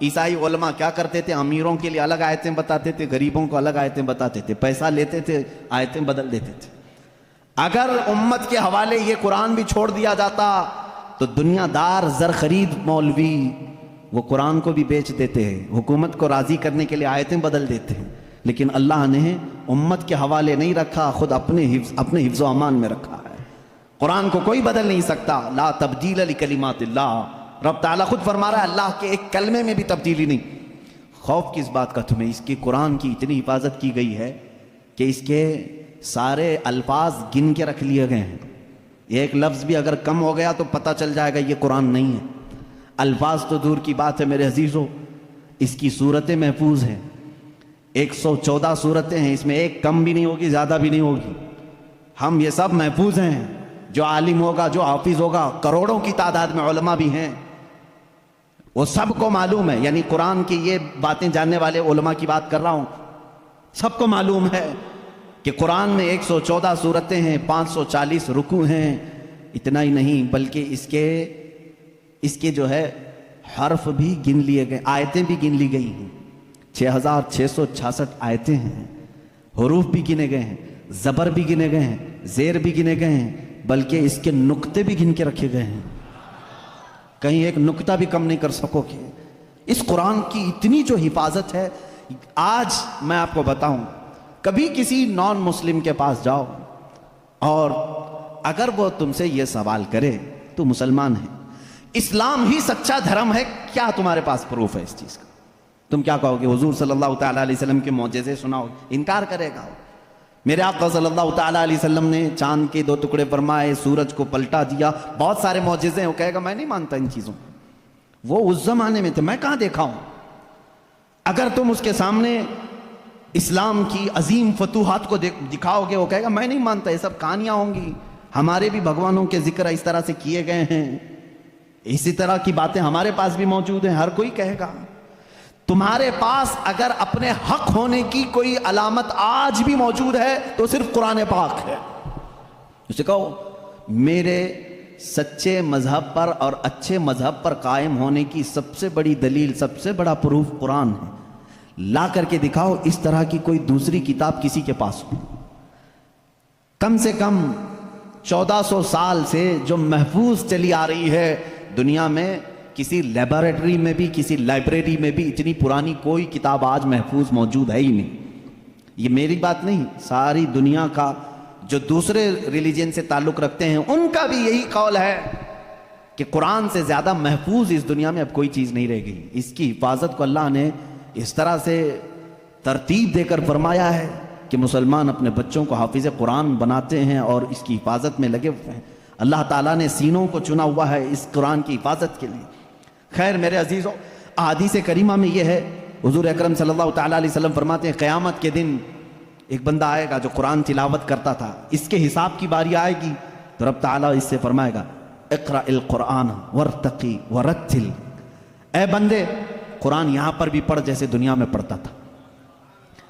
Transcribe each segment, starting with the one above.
عیسائی علماء کیا کرتے تھے؟ امیروں کے لیے الگ آیتیں بتاتے تھے، غریبوں کو الگ آیتیں بتاتے تھے، پیسہ لیتے تھے، آیتیں بدل دیتے تھے۔ اگر امت کے حوالے یہ قرآن بھی چھوڑ دیا جاتا تو دنیا دار زر خرید مولوی وہ قرآن کو بھی بیچ دیتے ہیں، حکومت کو راضی کرنے کے لیے آیتیں بدل دیتے ہیں، لیکن اللہ نے امت کے حوالے نہیں رکھا، خود اپنے حفظ و امان میں رکھا ہے۔ قرآن کو کوئی بدل نہیں سکتا، لا تبدیل لکلمات اللہ، رب تعالیٰ خود فرما رہا ہے اللہ کے ایک کلمے میں بھی تبدیلی نہیں۔ خوف کس بات کا تمہیں؟ اس کی قرآن کی اتنی حفاظت کی گئی ہے کہ اس کے سارے الفاظ گن کے رکھ لیے گئے ہیں، ایک لفظ بھی اگر کم ہو گیا تو پتہ چل جائے گا یہ قرآن نہیں ہے۔ الفاظ تو دور کی بات ہے میرے عزیزو، اس کی صورتیں محفوظ ہیں، 114 صورتیں ہیں، اس میں ایک کم بھی نہیں ہوگی، زیادہ بھی نہیں ہوگی۔ ہم یہ سب محفوظ ہیں، جو عالم ہوگا، جو حافظ ہوگا، کروڑوں کی تعداد میں علماء بھی ہیں، وہ سب کو معلوم ہے، یعنی قرآن کی یہ باتیں جاننے والے علماء کی بات کر رہا ہوں، سب کو معلوم ہے کہ قرآن میں 114 صورتیں ہیں، 540 رکوع ہیں۔ اتنا ہی نہیں بلکہ اس کے جو ہے حرف بھی گن لیے گئے، آیتیں بھی گن لی گئی ہیں، 6666 آیتیں ہیں، حروف بھی گنے گئے ہیں، زبر بھی گنے گئے ہیں، زیر بھی گنے گئے ہیں، بلکہ اس کے نقطے بھی گن کے رکھے گئے ہیں، کہیں ایک نقطہ بھی کم نہیں کر سکو گے۔ اس قرآن کی اتنی جو حفاظت ہے، آج میں آپ کو بتاؤں، کبھی کسی نان مسلم کے پاس جاؤ اور اگر وہ تم سے یہ سوال کرے تو مسلمان ہے، اسلام ہی سچا دھرم ہے، کیا تمہارے پاس پروف ہے اس چیز کا؟ تم کیا کہو گے؟ حضور صلی اللہ تعالیٰ علیہ وسلم کے معجزے سناؤ، انکار کرے گا۔ میرے آقا صلی اللہ تعالیٰ علیہ وسلم نے چاند کے 2 ٹکڑے فرمائے، سورج کو پلٹا دیا، بہت سارے معجزے ہیں، وہ کہے گا میں نہیں مانتا ان چیزوں کو، وہ اس زمانے میں تھے، میں کہاں دیکھا ہوں۔ اگر تم اس کے سامنے اسلام کی عظیم فتوحات کو دکھاؤ گے، وہ کہے گا میں نہیں مانتا، یہ سب کہانیاں ہوں گی، ہمارے بھی بھگوانوں کے ذکر اس طرح سے کیے گئے ہیں، اسی طرح کی باتیں ہمارے پاس بھی موجود ہیں، ہر کوئی کہے گا۔ تمہارے پاس اگر اپنے حق ہونے کی کوئی علامت آج بھی موجود ہے تو صرف قرآن پاک ہے۔ اسے کہو میرے سچے مذہب پر اور اچھے مذہب پر قائم ہونے کی سب سے بڑی دلیل، سب سے بڑا پروف قرآن ہے، لا کر کے دکھاؤ اس طرح کی کوئی دوسری کتاب کسی کے پاس ہو۔ کم سے کم 1400 سال سے جو محفوظ چلی آ رہی ہے دنیا میں، کسی لیبارٹری میں بھی، کسی لائبریری میں بھی اتنی پرانی کوئی کتاب آج محفوظ موجود ہے ہی نہیں۔ یہ میری بات نہیں، ساری دنیا کا جو دوسرے ریلیجن سے تعلق رکھتے ہیں ان کا بھی یہی قول ہے کہ قرآن سے زیادہ محفوظ اس دنیا میں اب کوئی چیز نہیں رہ گئی۔ اس کی حفاظت کو اللہ نے اس طرح سے ترتیب دے کر فرمایا ہے کہ مسلمان اپنے بچوں کو حافظ قرآن بناتے ہیں اور اس کی حفاظت میں لگے ہوئے ہیں۔ اللہ تعالیٰ نے سینوں کو چنا ہوا ہے اس قرآن کی حفاظت کے لیے۔ خیر میرے عزیزوں، احادیث کریمہ میں یہ ہے، حضور اکرم صلی اللہ تعالیٰ علیہ وسلم فرماتے ہیں قیامت کے دن ایک بندہ آئے گا جو قرآن تلاوت کرتا تھا، اس کے حساب کی باری آئے گی تو رب تعالیٰ اس سے فرمائے گا اقرأ القرآن وارتقی ورتل، اے بندے قرآن یہاں پر بھی پڑھ جیسے دنیا میں پڑھتا تھا،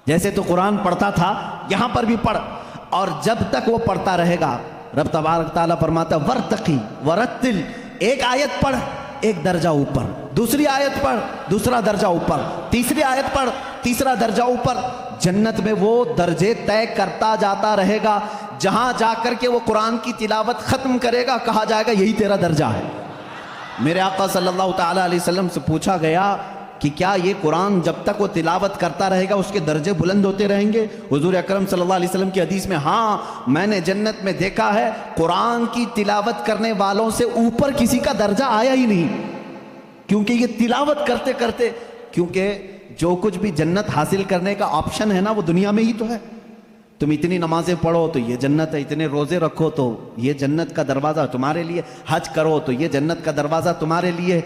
جیسے تو قرآن پڑھتا تھا یہاں پر بھی پڑھ، اور جب تک وہ پڑھتا رہے گا رب تبارک تعالیٰ فرماتا ہے ورتقی ورتل، ایک آیت پڑھ ایک درجہ اوپر، دوسری آیت پڑھ دوسرا درجہ اوپر، تیسری آیت پڑھ تیسرا درجہ اوپر، جنت میں وہ درجے طے کرتا جاتا رہے گا، جہاں جا کر کے وہ قرآن کی تلاوت ختم کرے گا کہا جائے گا یہی تیرا درجہ ہے۔ میرے آقا صلی اللہ تعالیٰ علیہ وسلم سے پوچھا گیا کہ کیا یہ قرآن جب تک وہ تلاوت کرتا رہے گا اس کے درجے بلند ہوتے رہیں گے؟ حضور اکرم صلی اللہ علیہ وسلم کی حدیث میں ہاں میں نے جنت میں دیکھا ہے قرآن کی تلاوت کرنے والوں سے اوپر کسی کا درجہ آیا ہی نہیں، کیونکہ یہ تلاوت کرتے کرتے، کیونکہ جو کچھ بھی جنت حاصل کرنے کا آپشن ہے نا وہ دنیا میں ہی تو ہے۔ تم اتنی نمازیں پڑھو تو یہ جنت ہے، اتنے روزے رکھو تو یہ جنت کا دروازہ تمہارے لیے، حج کرو تو یہ جنت کا دروازہ تمہارے لیے،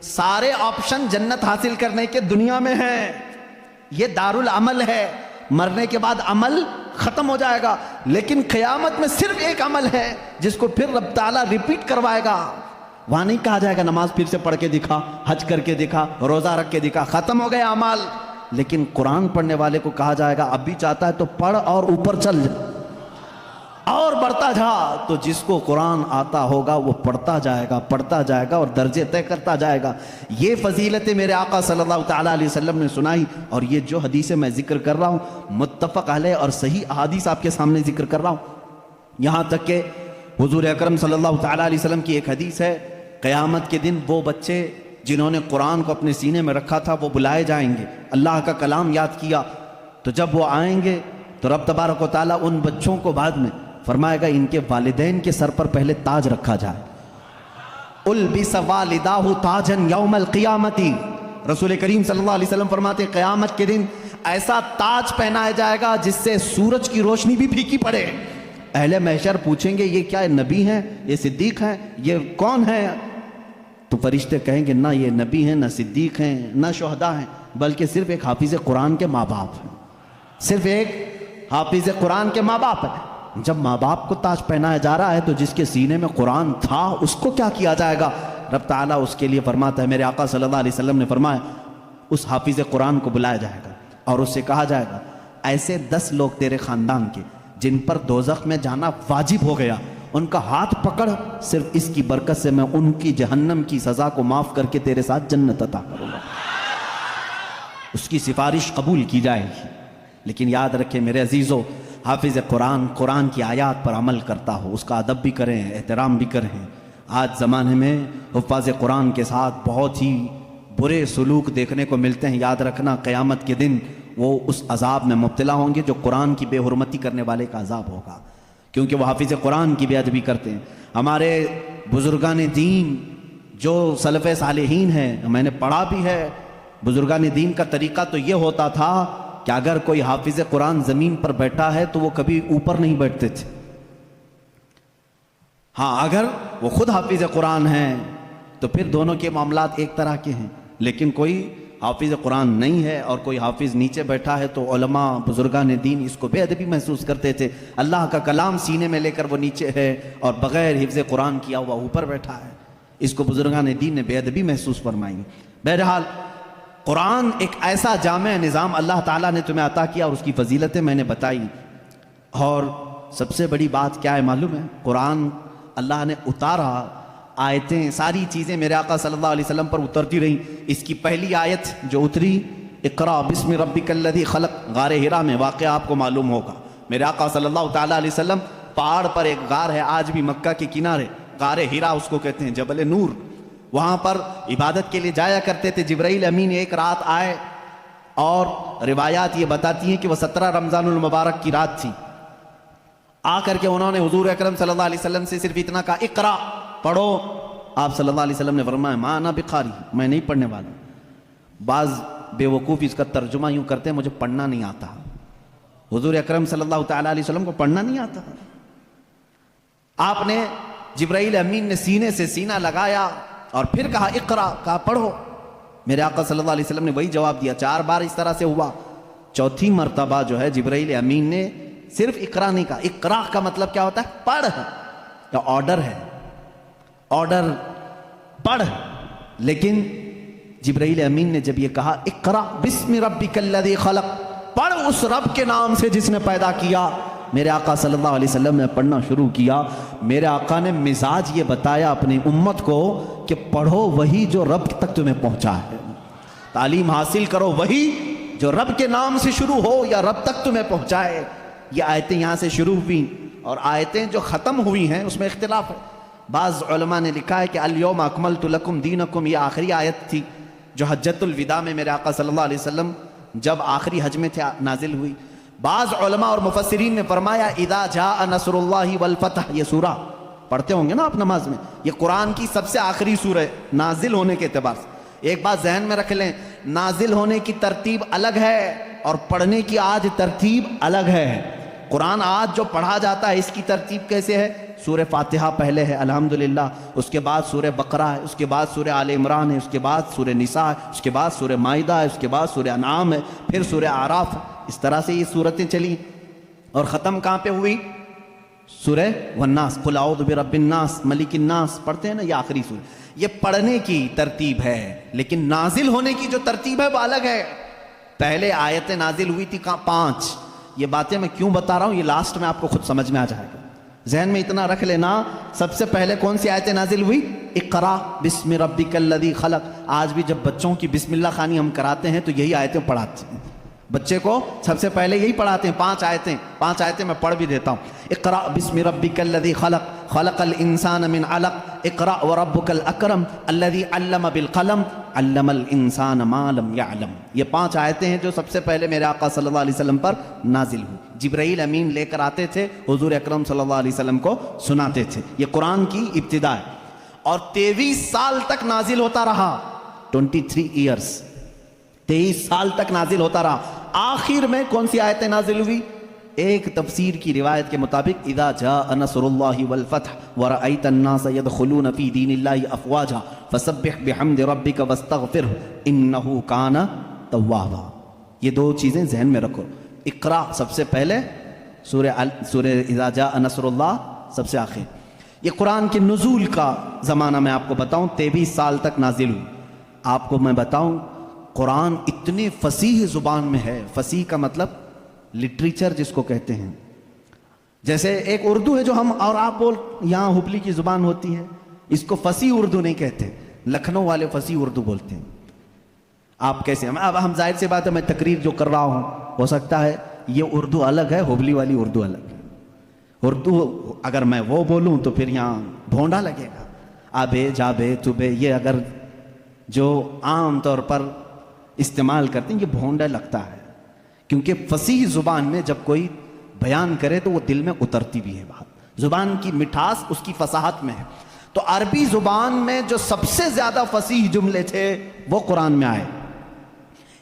سارے آپشن جنت حاصل کرنے کے دنیا میں ہیں۔ یہ دارالعمل ہے، مرنے کے بعد عمل ختم ہو جائے گا، لیکن قیامت میں صرف ایک عمل ہے جس کو پھر رب تعالیٰ ریپیٹ کروائے گا۔ وہاں نہیں کہا جائے گا نماز پھر سے پڑھ کے دکھا، حج کر کے دکھا، روزہ رکھ کے دکھا، ختم ہو گئے اعمال، لیکن قرآن پڑھنے والے کو کہا جائے گا اب بھی چاہتا ہے تو پڑھ اور اوپر چل جا اور بڑھتا جا تو جس کو قرآن آتا ہوگا وہ پڑھتا جائے گا اور درجے طے کرتا جائے گا۔ یہ فضیلت میرے آقا صلی اللہ تعالیٰ علیہ وسلم نے سنائی، اور یہ جو حدیثیں میں ذکر کر رہا ہوں متفق علیہ اور صحیح احادیث آپ کے سامنے ذکر کر رہا ہوں۔ یہاں تک کہ حضور اکرم صلی اللہ تعالیٰ علیہ وسلم کی ایک حدیث ہے، قیامت کے دن وہ بچے جنہوں نے قرآن کو اپنے سینے میں رکھا تھا وہ بلائے جائیں گے، اللہ کا کلام یاد کیا، تو جب وہ آئیں گے تو رب تبارک و تعالیٰ ان بچوں کو بعد میں فرمائے گا ان کے والدین کے سر پر پہلے تاج رکھا جائے۔ البس والداہ تاجن یوم القیامت، رسول کریم صلی اللہ علیہ وسلم فرماتے ہیں قیامت کے دن ایسا تاج پہنایا جائے گا جس سے سورج کی روشنی بھی پھیکی پڑے۔ اہل محشر پوچھیں گے یہ کیا نبی ہیں، یہ صدیق ہیں، یہ کون ہیں؟ تو فرشتے کہیں گے نہ یہ نبی ہیں، نہ صدیق ہیں، نہ شہداء ہیں، بلکہ صرف ایک حافظ قرآن کے ماں باپ ہیں، صرف ایک حافظ قرآن کے ماں باپ ہیں۔ جب ماں باپ کو تاج پہنایا جا رہا ہے تو جس کے سینے میں قرآن تھا اس کو کیا کیا جائے گا؟ رب تعالیٰ اس کے لیے فرماتا ہے، میرے آقا صلی اللہ علیہ وسلم نے فرمایا اس حافظ قرآن کو بلایا جائے گا اور اس سے کہا جائے گا ایسے 10 لوگ تیرے خاندان کے جن پر دوزخ میں جانا واجب ہو گیا، ان کا ہاتھ پکڑ، صرف اس کی برکت سے میں ان کی جہنم کی سزا کو معاف کر کے تیرے ساتھ جنت عطا کروں گا۔ اس کی سفارش قبول کی جائے گی۔ لیکن یاد رکھیں میرے عزیزو، حافظ قرآن کی آیات پر عمل کرتا ہو، اس کا ادب بھی کریں، احترام بھی کریں۔ آج زمانے میں حفاظ قرآن کے ساتھ بہت ہی برے سلوک دیکھنے کو ملتے ہیں۔ یاد رکھنا قیامت کے دن وہ اس عذاب میں مبتلا ہوں گے جو قرآن کی بے حرمتی کرنے والے کا عذاب ہوگا، کیونکہ وہ حافظ قرآن کی بے ادبی کرتے ہیں۔ ہمارے بزرگان دین جو سلف صالحین ہیں، میں نے پڑھا بھی ہے، بزرگان دین کا طریقہ تو یہ ہوتا تھا کہ اگر کوئی حافظ قرآن زمین پر بیٹھا ہے تو وہ کبھی اوپر نہیں بیٹھتے تھے۔ ہاں اگر وہ خود حافظ قرآن ہیں تو پھر دونوں کے معاملات ایک طرح کے ہیں، لیکن کوئی حافظ قرآن نہیں ہے اور کوئی حافظ نیچے بیٹھا ہے تو علماء بزرگان دین اس کو بے ادبی محسوس کرتے تھے۔ اللہ کا کلام سینے میں لے کر وہ نیچے ہے اور بغیر حفظ قرآن کیا ہوا اوپر بیٹھا ہے، اس کو بزرگان دین نے بے ادبی محسوس فرمائی۔ بہرحال قرآن ایک ایسا جامع نظام اللہ تعالیٰ نے تمہیں عطا کیا اور اس کی فضیلتیں میں نے بتائی۔ اور سب سے بڑی بات کیا ہے معلوم ہے؟ قرآن اللہ نے اتارا، آیتیں ساری چیزیں میرے آقا صلی اللہ علیہ وسلم پر اترتی رہیں۔ اس کی پہلی آیت جو اتری اقرا بسم ربک الذی خلق، غار حرا میں، واقعہ آپ کو معلوم ہوگا۔ میرے آقا صلی اللہ تعالیٰ علیہ وسلم پہاڑ پر ایک غار ہے، آج بھی مکہ کے کنارے غار حرا اس کو کہتے ہیں، جبل نور، وہاں پر عبادت کے لیے جایا کرتے تھے۔ جبرائیل امین ایک رات آئے اور روایات یہ بتاتی ہیں کہ وہ 17 رمضان المبارک کی رات تھی۔ آ کر کے انہوں نے حضور اکرم صلی اللہ علیہ وسلم سے صرف اتنا کہا اقرا، پڑھو۔ آپ صلی اللہ علیہ وسلم نے فرمایا ما انا بقاری، میں نہیں پڑھنے والا۔ بعض بے وقوف اس کا ترجمہ یوں کرتے ہیں مجھے پڑھنا نہیں آتا۔ حضور اکرم صلی اللہ تعالیٰ علیہ وسلم کو پڑھنا نہیں آتا۔ آپ نے جبرائیل امین نے سینے سے سینہ لگایا اور پھر کہا اقرا، کہا پڑھو۔ میرے آقا صلی اللہ علیہ وسلم نے وہی جواب دیا۔ 4 بار اس طرح سے ہوا، چوتھی مرتبہ جو ہے جبرائیل امین نے صرف اقرا نہیں کہا۔ اقرا کا مطلب کیا ہوتا ہے؟ پڑھ، یا آرڈر ہے، آرڈر پڑھ۔ لیکن جبرائیل امین نے جب یہ کہا اقرا بسم ربک الذی خلق، پڑھ اس رب کے نام سے جس نے پیدا کیا، میرے آقا صلی اللہ علیہ وسلم نے پڑھنا شروع کیا۔ میرے آقا نے مزاج یہ بتایا اپنی امت کو کہ پڑھو وہی جو رب تک تمہیں پہنچا ہے، تعلیم حاصل کرو وہی جو رب کے نام سے شروع ہو یا رب تک تمہیں پہنچائے۔ یہ آیتیں یہاں سے شروع ہوئیں اور آیتیں جو ختم ہوئی ہیں اس میں اختلاف ہے۔ بعض علماء نے لکھا ہے کہ الیوم اکملت لکم دینکم، یہ آخری آیت تھی جو حجۃ الوداع میں میرے آقا صلی اللہ علیہ وسلم جب آخری حج میں تھے نازل ہوئی۔ بعض علماء اور مفسرین نے فرمایا اذا جاء نصر اللہ والفتح، یہ سورہ پڑھتے ہوں گے نا آپ نماز میں، یہ قرآن کی سب سے آخری سورہ ہے نازل ہونے کے اعتبار سے۔ ایک بات ذہن میں رکھ لیں، نازل ہونے کی ترتیب الگ ہے اور پڑھنے کی آج ترتیب الگ ہے۔ قرآن آج جو پڑھا جاتا ہے اس کی ترتیب کیسے ہے؟ سورہ فاتحہ پہلے ہے الحمدللہ، اس کے بعد سورہ بقرہ ہے، اس کے بعد سورہ آل عمران ہے، اس کے بعد سورہ نساء ہے، اس کے بعد سورہ مائدہ ہے، اس کے بعد سورہ انعام ہے، پھر سورہ اعراف ہے۔ اس طرح سے یہ سورتیں چلی اور ختم کہاں پہ ہوئی؟ سورہ والناس، قل اعوذ برب الناس ملک الناس، پڑھتے ہیں نا، یہ آخری سورہ۔ یہ پڑھنے کی ترتیب ہے، لیکن نازل ہونے کی جو ترتیب ہے وہ الگ ہے۔ پہلے آیتیں نازل ہوئی تھی 5۔ یہ باتیں میں کیوں بتا رہا ہوں، یہ لاسٹ میں آپ کو خود سمجھ میں آ جائے گا۔ ذہن میں اتنا رکھ لینا، سب سے پہلے کون سی آیتیں نازل ہوئی؟ اقرا بسم ربک الذی خلق۔ آج بھی جب بچوں کی بسم اللہ خوانی ہم کراتے ہیں تو یہی آیتیں پڑھاتے ہیں بچے کو، سب سے پہلے یہی پڑھاتے ہیں، 5 آیتیں میں پڑھ بھی دیتا ہوں۔ اقرا بسم ربک الذی خلق خلق الانسان من علق اقرا وربک الاکرم الذی علم بالقلم علم الانسان ما لم يعلم۔ یہ 5 آیتیں ہیں جو سب سے پہلے میرے آقا صلی اللہ علیہ وسلم پر نازل ہوئی۔ جبرائیل امین لے کر آتے تھے، حضور اکرم صلی اللہ علیہ وسلم کو سناتے تھے۔ یہ قرآن کی ابتدا ہے اور 23 سال تک نازل ہوتا رہا، 23 ایئرس، 23 سال تک نازل ہوتا رہا۔ آخر میں کون سی آیتیں نازل ہوئی؟ ایک تفسیر کی روایت کے مطابق اذا جاء نصر اللہ والفتح ورأیت الناس يدخلون فی دین اللہ افواجا فسبح بحمد ربک واستغفرہ انہ کان توابا۔ یہ 2 چیزیں ذہن میں رکھو۔ اقرا سب سے پہلے، سورہ اذا جاء نصر اللہ سب سے آخر۔ یہ قرآن کے نزول کا زمانہ میں آپ کو بتاؤں 23 سال تک نازل ہوئی۔ آپ کو میں بتاؤں قرآن اتنے فصیح زبان میں ہے، فصیح کا مطلب لٹریچر جس کو کہتے ہیں، جیسے ایک اردو ہے جو ہم اور آپ بول، یہاں ہبلی کی زبان ہوتی ہے، اس کو فصیح اردو نہیں کہتے، لکھنؤ والے فصیح اردو بولتے ہیں۔ آپ کیسے، اب ہم ظاہر سی بات ہے میں تقریر جو کر رہا ہوں ہو سکتا ہے یہ اردو الگ ہے، ہبلی والی اردو الگ ہے۔ اردو اگر میں وہ بولوں تو پھر یہاں بھونڈا لگے گا، آبے جابے تبے، یہ اگر جو عام طور پر استعمال کرتے ہیں یہ بھونڈا لگتا ہے، کیونکہ فصیح زبان میں جب کوئی بیان کرے تو وہ دل میں اترتی بھی ہے بات، زبان کی مٹھاس اس کی فصاحت میں ہے۔ تو عربی زبان میں جو سب سے زیادہ فصیح جملے تھے وہ قرآن میں آئے،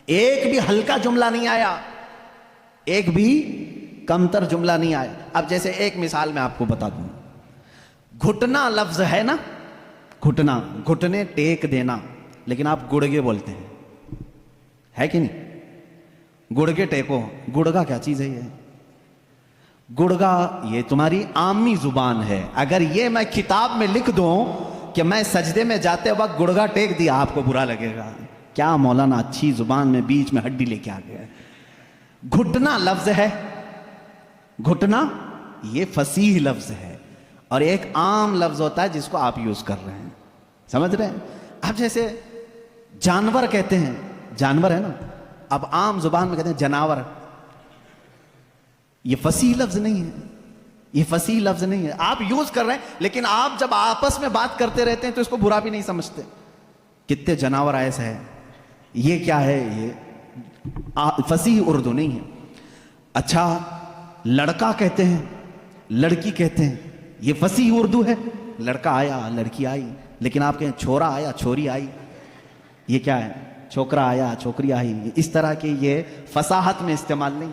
ایک بھی ہلکا جملہ نہیں آیا، ایک بھی کمتر جملہ نہیں آیا۔ اب جیسے ایک مثال میں آپ کو بتا دوں، گھٹنا لفظ ہے نا، گھٹنا، گھٹنے ٹیک دینا، لیکن آپ گڑگے بولتے ہیں، ہے کہ نہیں؟ گڑگے ٹیکو، گڑگا کیا چیز ہے؟ یہ گڑگا یہ تمہاری عامی زبان ہے۔ اگر یہ میں کتاب میں لکھ دوں کہ میں سجدے میں جاتے وقت گڑگا ٹیک دیا، آپ کو برا لگے گا، کیا مولانا اچھی زبان میں بیچ میں ہڈی لے کے آ گیا ہے۔ گھٹنا لفظ ہے، گھٹنا یہ فصیح لفظ ہے، اور ایک عام لفظ ہوتا ہے جس کو آپ یوز کر رہے ہیں، سمجھ رہے ہیں؟ اب جیسے جانور کہتے ہیں، جانور ہے نا، اب عام زبان میں کہتے ہیں جناور، یہ فصیح لفظ نہیں ہے، یہ فصیح لفظ نہیں ہے، آپ یوز کر رہے ہیں، لیکن آپ جب آپس میں بات کرتے رہتے ہیں تو اس کو برا بھی نہیں سمجھتے۔ کتنے جناور ایسے ہیں، یہ کیا ہے؟ یہ فصیح اردو نہیں ہے۔ اچھا لڑکا کہتے ہیں، لڑکی کہتے ہیں، یہ فصیح اردو ہے، لڑکا آیا لڑکی آئی، لیکن آپ کہیں چھورا آیا چھوری آئی، یہ کیا ہے؟ چھوکرا آیا چھوکری آئی، اس طرح کے یہ فصاحت میں استعمال نہیں،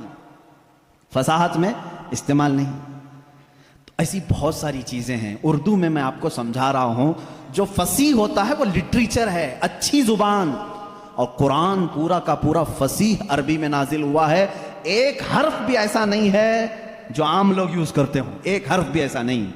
فصاحت میں استعمال نہیں۔ تو ایسی بہت ساری چیزیں ہیں اردو میں آپ کو سمجھا رہا ہوں۔ جو فصیح ہوتا ہے وہ لٹریچر ہے، اچھی زبان، اور قرآن پورا کا پورا فصیح عربی میں نازل ہوا ہے، ایک حرف بھی ایسا نہیں ہے جو عام لوگ یوز کرتے ہوں، ایک حرف بھی ایسا نہیں۔